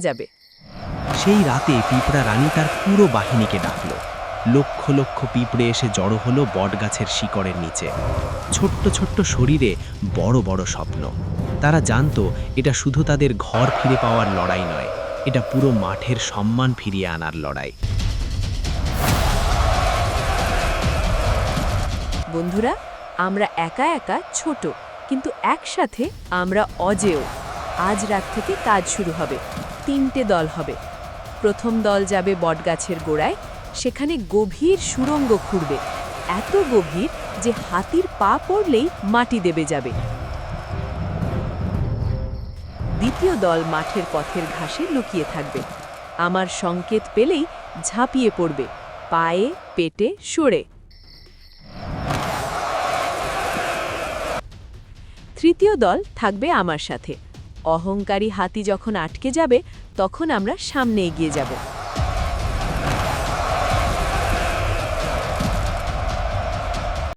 যাবে। সেই রাতে পিঁপড়া রানী তার পুরো বাহিনীকে ডাকল। লক্ষ লক্ষ পিঁপড়ে এসে জড়ো হলো বটগাছের শিকড়ের নিচে। ছোট্ট ছোট্ট শরীরে বড় বড় স্বপ্ন। তারা জানতো এটা শুধু তাদের ঘর ফিরে পাওয়ার লড়াই নয়, এটা পুরো মাঠের সম্মান ফিরিয়ে আনার লড়াই। বন্ধুরা, আমরা একা একা ছোট, কিন্তু একসাথে আমরা অজেয়। আজ রাত থেকে কাজ শুরু হবে। 3টে দল হবে। প্রথম দল যাবে বটগাছের গোড়ায়, সেখানে গভীর সুড়ঙ্গ খুঁড়বে, এত গভীর যে হাতির পা পড়লেই মাটি দেবে যাবে। দ্বিতীয় দল মাঠের পথের ঘাসে লুকিয়ে থাকবে। আমার সংকেত পেলেই ঝাঁপিয়ে পড়বে, পায়ে পেটে সরে। তৃতীয় দল থাকবে আমার সাথে। অহংকারী হাতি যখন আটকে যাবে, তখন আমরা সামনে এগিয়ে যাব।